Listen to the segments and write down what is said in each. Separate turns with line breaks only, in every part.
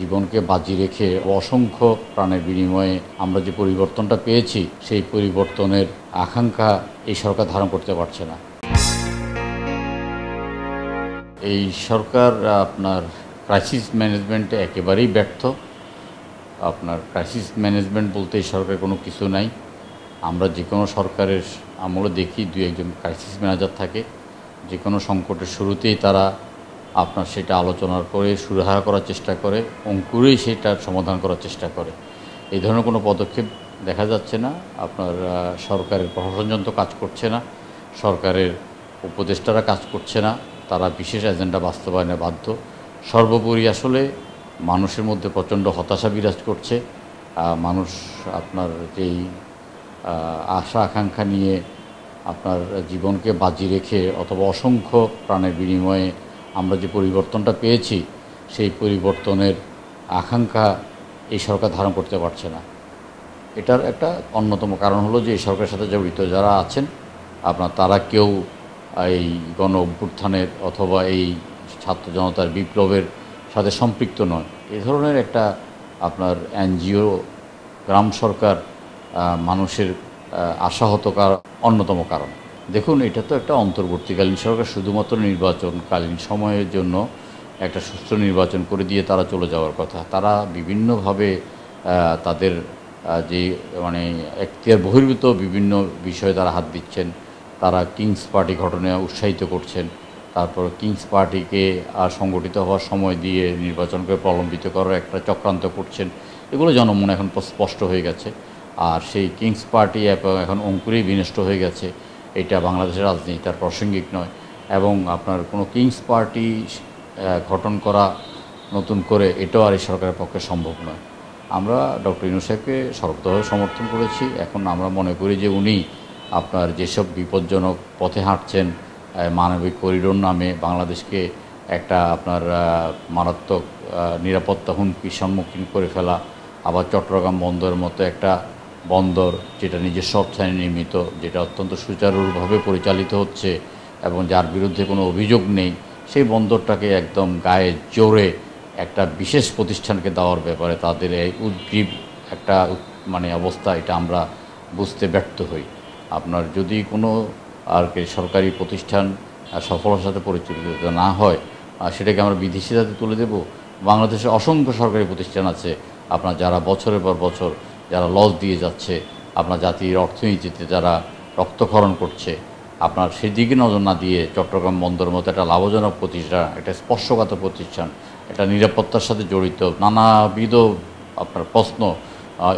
জীবনকে বাজি রেখে অসংখ্য প্রাণের বিনিময়ে আমরা যে পরিবর্তনটা পেয়েছি সেই পরিবর্তনের আকাঙ্ক্ষা এই সরকার ধারণ করতে পারছে না। এই সরকার আপনার ক্রাইসিস ম্যানেজমেন্টে একেবারেই ব্যর্থ। আপনার ক্রাইসিস ম্যানেজমেন্ট বলতে এই সরকারের কোনো কিছু নাই। আমরা যে কোনো সরকারের আমলে দেখি দুই একজন ক্রাইসিস ম্যানেজার থাকে, যে কোনো সংকটের শুরুতেই তারা আপনার সেটা আলোচনা করে সুরাহা করার চেষ্টা করে, অঙ্কুরেই সেটার সমাধান করার চেষ্টা করে। এই ধরনের কোনো পদক্ষেপ দেখা যাচ্ছে না। আপনার সরকারের প্রশাসনযন্ত্র কাজ করছে না, সরকারের উপদেষ্টারা কাজ করছে না, তারা বিশেষ এজেন্ডা বাস্তবায়নে বাধ্য। সর্বোপরি আসলে মানুষের মধ্যে প্রচণ্ড হতাশা বিরাজ করছে। মানুষ আপনার যেই আশা আকাঙ্ক্ষা নিয়ে আপনার জীবনকে বাজি রেখে অথবা অসংখ্য প্রাণের বিনিময়ে আমরা যে পরিবর্তনটা পেয়েছি সেই পরিবর্তনের আকাঙ্ক্ষা এই সরকার ধারণ করতে পারছে না। এটার একটা অন্যতম কারণ হলো যে এই সরকারের সাথে জড়িত যারা আছেন তারা কেউ এই গণ অভ্যুত্থানের অথবা এই ছাত্র জনতার বিপ্লবের সাথে সম্পৃক্ত নয়। এ ধরনের একটা আপনার এনজিও গ্রাম সরকার মানুষের আশাহত অন্যতম কারণ। দেখুন, এটা তো একটা অন্তর্বর্তীকালীন সরকার, শুধুমাত্র নির্বাচনকালীন সময়ের জন্য একটা সুষ্ঠু নির্বাচন করে দিয়ে তারা চলে যাওয়ার কথা। তারা বিভিন্নভাবে তাদের যে এখতিয়ার বহির্ভূত বিভিন্ন বিষয়ে তারা হাত দিচ্ছেন। তারা কিংস পার্টি গঠনে উৎসাহিত করছেন, তারপর কিংস পার্টিকে সংগঠিত হওয়ার সময় দিয়ে নির্বাচনকে প্রলম্বিত করার একটা চক্রান্ত করছেন। এগুলো জনমনে এখন স্পষ্ট হয়ে গেছে। আর সেই কিংস পার্টি এখন অঙ্কুরেই বিনষ্ট হয়ে গেছে। এটা বাংলাদেশের রাজনীতি তার প্রাসঙ্গিক নয়, এবং আপনার কোনো কিংস পার্টি গঠন করা নতুন করে এটাও আর এই সরকারের পক্ষে সম্ভব নয়। আমরা ডক্টর ইউনূস সাহেবকে সর্বতভাবে সমর্থন করেছি। এখন আমরা মনে করি যে উনি আপনার যেসব বিপজ্জনক পথে হাঁটছেন, মানবিক করিডোর নামে বাংলাদেশকে একটা আপনার মারাত্মক নিরাপত্তা হুমকির সম্মুখীন করে ফেলা, আবার চট্টগ্রাম বন্দরের মতো একটা বন্দর যেটা নিজস্ব অর্থায়নে নির্মিত, যেটা অত্যন্ত সুচারুভাবে পরিচালিত হচ্ছে এবং যার বিরুদ্ধে কোনো অভিযোগ নেই, সেই বন্দরটাকে একদম গায়ে জোরে একটা বিশেষ প্রতিষ্ঠানকে দেওয়ার ব্যাপারে তাদের এই উদ্গ্রীব একটা অবস্থা, এটা আমরা বুঝতে ব্যর্থ হই। আপনার যদি কোনো সরকারি প্রতিষ্ঠান সফলতার সাথে পরিচালিত না হয়, সেটাকে আমরা বিদেশি হাতে তুলে দেব। বাংলাদেশে অসংখ্য সরকারি প্রতিষ্ঠান আছে আপনার যারা বছরের পর বছর যারা লস দিয়ে যাচ্ছে, আপনার জাতির অর্থনীতিতে যারা রক্তক্ষরণ করছে। আপনার সেদিকে নজর না দিয়ে চট্টগ্রাম বন্দরের মতো একটা লাভজনক প্রতিষ্ঠান, একটা স্পর্শকাতর প্রতিষ্ঠান, একটা নিরাপত্তার সাথে জড়িত নানাবিধ আপনার প্রশ্ন,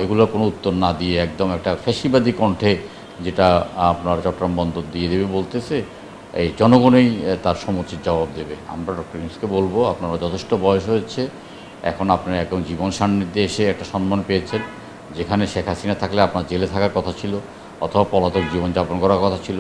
এগুলোর কোনো উত্তর না দিয়ে একদম একটা ফ্যাসিবাদী কণ্ঠে যেটা আপনার চট্টগ্রাম বন্দর দিয়ে দেবে বলতেছে, এই জনগণই তার সমুচিত জবাব দেবে। আমরা ডক্টর ইউনূসকে বলবো, আপনারা যথেষ্ট বয়স হয়েছে, এখন আপনারা এখন জীবন সান্নিধ্যে এসে একটা সম্মান পেয়েছেন। যেখানে শেখ হাসিনা থাকলে আপনার জেলে থাকার কথা ছিল অথবা পলাতক জীবনযাপন করার কথা ছিল,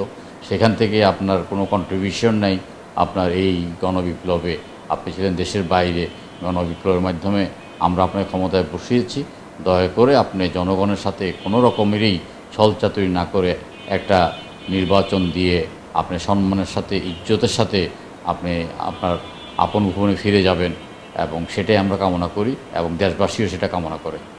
সেখান থেকে আপনার কোনো কন্ট্রিবিউশন নাই। আপনার এই গণবিপ্লবে আপনি ছিলেন দেশের বাইরে, গণবিপ্লবের মাধ্যমে আমরা আপনার ক্ষমতায় বসিয়েছি। দয়া করে আপনি জনগণের সাথে কোনো রকমেরই ছলচাতুরি না করে একটা নির্বাচন দিয়ে আপনি সম্মানের সাথে, ইজ্জতের সাথে আপনি আপনার আপন ভবনে ফিরে যাবেন, এবং সেটাই আমরা কামনা করি এবং দেশবাসীও সেটা কামনা করে।